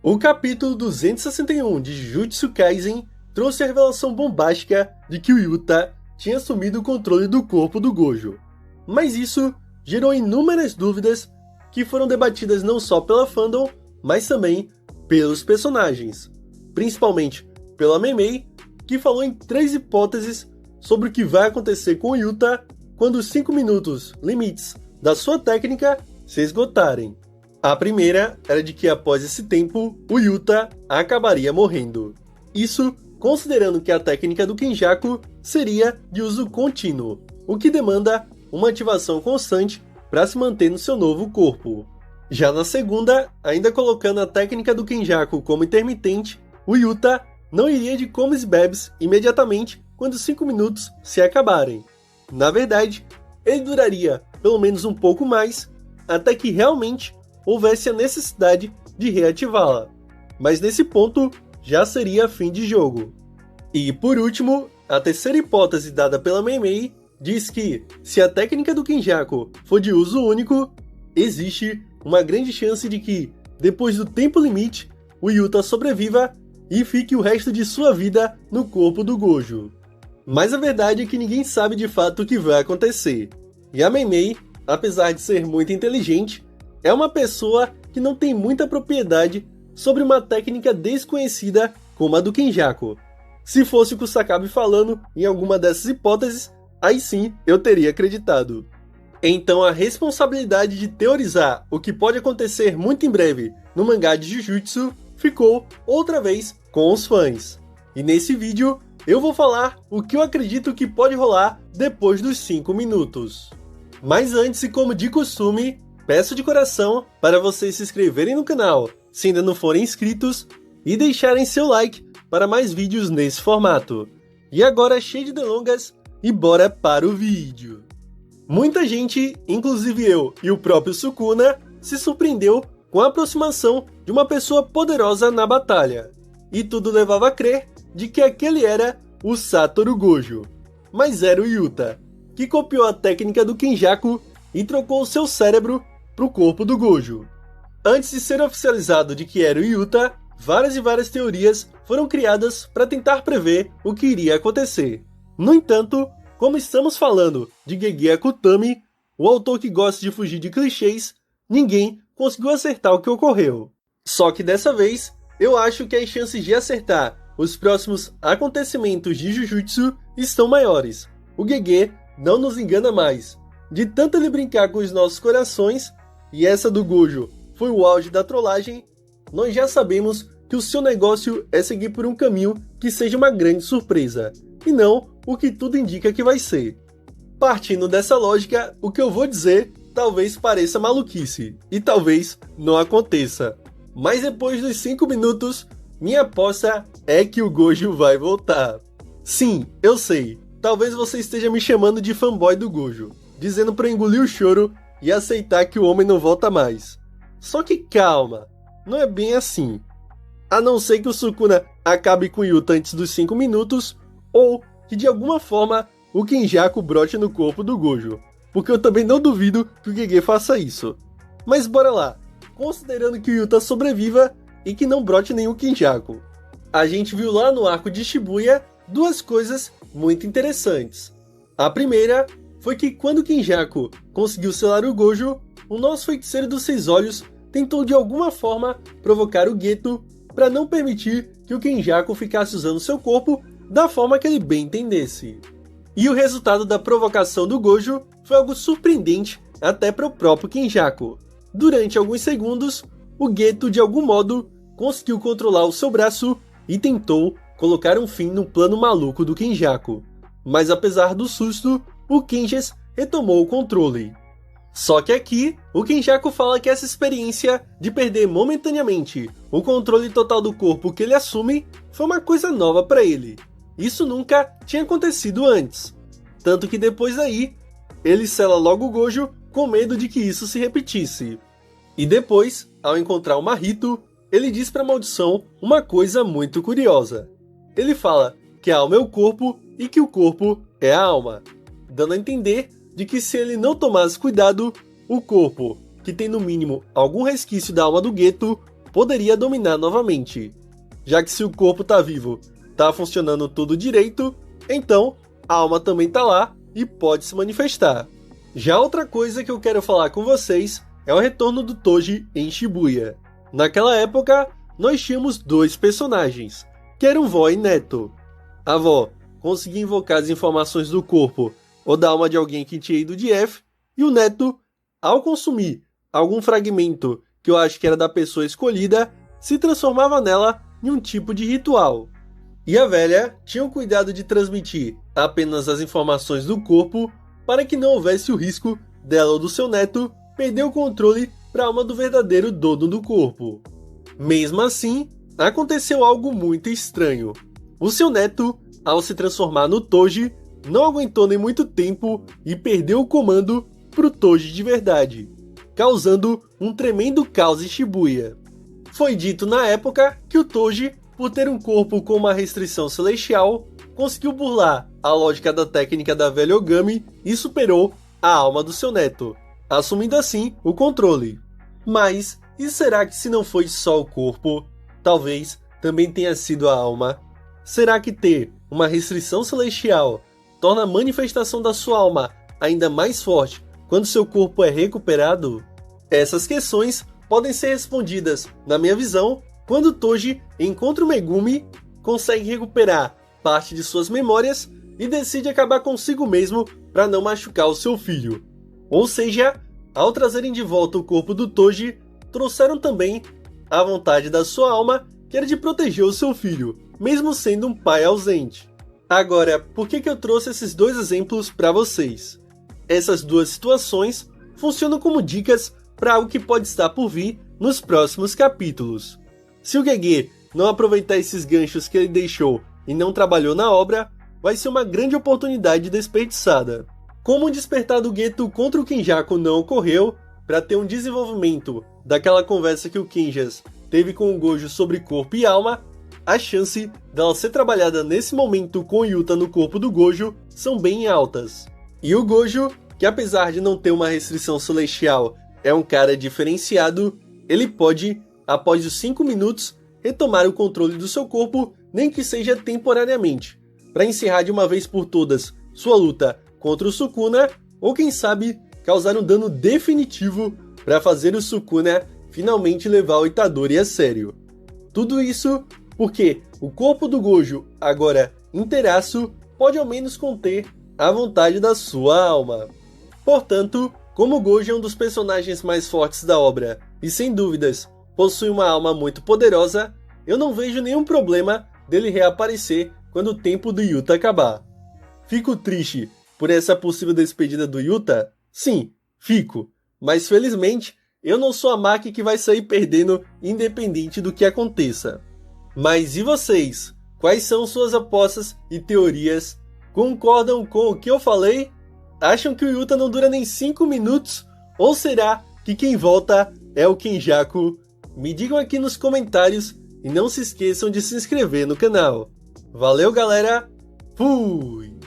O capítulo 261 de Jujutsu Kaisen trouxe a revelação bombástica de que o Yuta tinha assumido o controle do corpo do Gojo. Mas isso gerou inúmeras dúvidas que foram debatidas não só pela fandom, mas também pelos personagens. Principalmente pela Mei, que falou em 3 hipóteses sobre o que vai acontecer com o Yuta quando os 5 minutos limites da sua técnica se esgotarem. A primeira era de que após esse tempo, o Yuta acabaria morrendo. Isso considerando que a técnica do Kenjaku seria de uso contínuo, o que demanda uma ativação constante para se manter no seu novo corpo. Já na segunda, ainda colocando a técnica do Kenjaku como intermitente, o Yuta não iria de comes e bebes imediatamente quando os 5 minutos se acabarem. Na verdade, ele duraria pelo menos um pouco mais, até que realmente houvesse a necessidade de reativá-la. Mas nesse ponto, já seria fim de jogo. E por último, a terceira hipótese dada pela Mei diz que, se a técnica do Kenjaku for de uso único, existe uma grande chance de que, depois do tempo limite, o Yuta sobreviva e fique o resto de sua vida no corpo do Gojo. Mas a verdade é que ninguém sabe de fato o que vai acontecer. E a Mei, apesar de ser muito inteligente, é uma pessoa que não tem muita propriedade sobre uma técnica desconhecida como a do Kenjaku. Se fosse o Kusakabe falando em alguma dessas hipóteses, aí sim eu teria acreditado. Então a responsabilidade de teorizar o que pode acontecer muito em breve no mangá de Jujutsu ficou outra vez com os fãs. E nesse vídeo eu vou falar o que eu acredito que pode rolar depois dos 5 minutos. Mas antes, e como de costume, peço de coração para vocês se inscreverem no canal, se ainda não forem inscritos, e deixarem seu like para mais vídeos nesse formato. E agora, cheio de delongas, e bora para o vídeo. Muita gente, inclusive eu e o próprio Sukuna, se surpreendeu com a aproximação de uma pessoa poderosa na batalha. E tudo levava a crer de que aquele era o Satoru Gojo. Mas era o Yuta, que copiou a técnica do Kenjaku e trocou o seu cérebro para o corpo do Gojo. Antes de ser oficializado de que era o Yuta, várias e várias teorias foram criadas para tentar prever o que iria acontecer. No entanto, como estamos falando de Gege Akutami, o autor que gosta de fugir de clichês, ninguém conseguiu acertar o que ocorreu. Só que dessa vez, eu acho que as chances de acertar os próximos acontecimentos de Jujutsu estão maiores. O Gege não nos engana mais. De tanto ele brincar com os nossos corações, e essa do Gojo foi o auge da trollagem, nós já sabemos que o seu negócio é seguir por um caminho que seja uma grande surpresa, e não o que tudo indica que vai ser. Partindo dessa lógica, o que eu vou dizer talvez pareça maluquice, e talvez não aconteça. Mas depois dos 5 minutos, minha aposta é que o Gojo vai voltar. Sim, eu sei, talvez você esteja me chamando de fanboy do Gojo, dizendo para engolir o choro e aceitar que o homem não volta mais. Só que calma, não é bem assim. A não ser que o Sukuna acabe com o Yuta antes dos 5 minutos, ou que de alguma forma o Kenjaku brote no corpo do Gojo, porque eu também não duvido que o Gege faça isso. Mas bora lá, considerando que o Yuta sobreviva e que não brote nenhum Kenjaku. A gente viu lá no arco de Shibuya 2 coisas muito interessantes. A primeira foi que quando o Kenjaku conseguiu selar o Gojo, o nosso feiticeiro dos 6 olhos tentou de alguma forma provocar o Geto para não permitir que o Kenjaku ficasse usando seu corpo da forma que ele bem entendesse. E o resultado da provocação do Gojo foi algo surpreendente até para o próprio Kenjaku. Durante alguns segundos, o Geto de algum modo conseguiu controlar o seu braço e tentou colocar um fim no plano maluco do Kenjaku. Mas apesar do susto, o Kenjas retomou o controle. Só que aqui, o Kenjaku fala que essa experiência de perder momentaneamente o controle total do corpo que ele assume foi uma coisa nova para ele. Isso nunca tinha acontecido antes. Tanto que depois daí, ele sela logo o Gojo com medo de que isso se repetisse. E depois, ao encontrar o Mahito, ele diz para a maldição uma coisa muito curiosa. Ele fala que a alma é o corpo e que o corpo é a alma, dando a entender de que se ele não tomasse cuidado, o corpo, que tem no mínimo algum resquício da alma do Geto, poderia dominar novamente. Já que se o corpo tá vivo, tá funcionando tudo direito, então a alma também tá lá e pode se manifestar. Já outra coisa que eu quero falar com vocês é o retorno do Toji em Shibuya. Naquela época, nós tínhamos dois personagens, que eram vó e neto. A vó conseguia invocar as informações do corpo ou da alma de alguém que tinha ido de F, e o neto, ao consumir algum fragmento que eu acho que era da pessoa escolhida, se transformava nela em um tipo de ritual. E a velha tinha o cuidado de transmitir apenas as informações do corpo para que não houvesse o risco dela ou do seu neto perder o controle para a alma do verdadeiro dono do corpo. Mesmo assim, aconteceu algo muito estranho. O seu neto, ao se transformar no Toji, não aguentou nem muito tempo e perdeu o comando pro Toji de verdade, causando um tremendo caos em Shibuya. Foi dito na época que o Toji, por ter um corpo com uma restrição celestial, conseguiu burlar a lógica da técnica da velha Ogami e superou a alma do seu neto, assumindo assim o controle. Mas, e será que se não foi só o corpo, talvez também tenha sido a alma? Será que ter uma restrição celestial torna a manifestação da sua alma ainda mais forte quando seu corpo é recuperado? Essas questões podem ser respondidas, na minha visão, quando Toji encontra o Megumi, consegue recuperar parte de suas memórias e decide acabar consigo mesmo para não machucar o seu filho. Ou seja, ao trazerem de volta o corpo do Toji, trouxeram também a vontade da sua alma, que era de proteger o seu filho, mesmo sendo um pai ausente. Agora, por que eu trouxe esses dois exemplos para vocês? Essas duas situações funcionam como dicas para algo que pode estar por vir nos próximos capítulos. Se o Gege não aproveitar esses ganchos que ele deixou e não trabalhou na obra, vai ser uma grande oportunidade desperdiçada. Como o despertar do Geto contra o Kenjaku não ocorreu, para ter um desenvolvimento daquela conversa que o Kenjas teve com o Gojo sobre corpo e alma, a chance dela ser trabalhada nesse momento com o Yuta no corpo do Gojo são bem altas. E o Gojo, que apesar de não ter uma restrição celestial, é um cara diferenciado, ele pode, após os 5 minutos, retomar o controle do seu corpo, nem que seja temporariamente, para encerrar de uma vez por todas sua luta contra o Sukuna, ou quem sabe causar um dano definitivo para fazer o Sukuna finalmente levar o Itadori a sério. Tudo isso porque o corpo do Gojo, agora inteiraço, pode ao menos conter a vontade da sua alma. Portanto, como o Gojo é um dos personagens mais fortes da obra e sem dúvidas possui uma alma muito poderosa, eu não vejo nenhum problema dele reaparecer quando o tempo do Yuta acabar. Fico triste por essa possível despedida do Yuta? Sim, fico, mas felizmente eu não sou a Maki que vai sair perdendo independente do que aconteça. Mas e vocês? Quais são suas apostas e teorias? Concordam com o que eu falei? Acham que o Yuta não dura nem 5 minutos? Ou será que quem volta é o Kenjaku? Me digam aqui nos comentários e não se esqueçam de se inscrever no canal. Valeu, galera! Fui!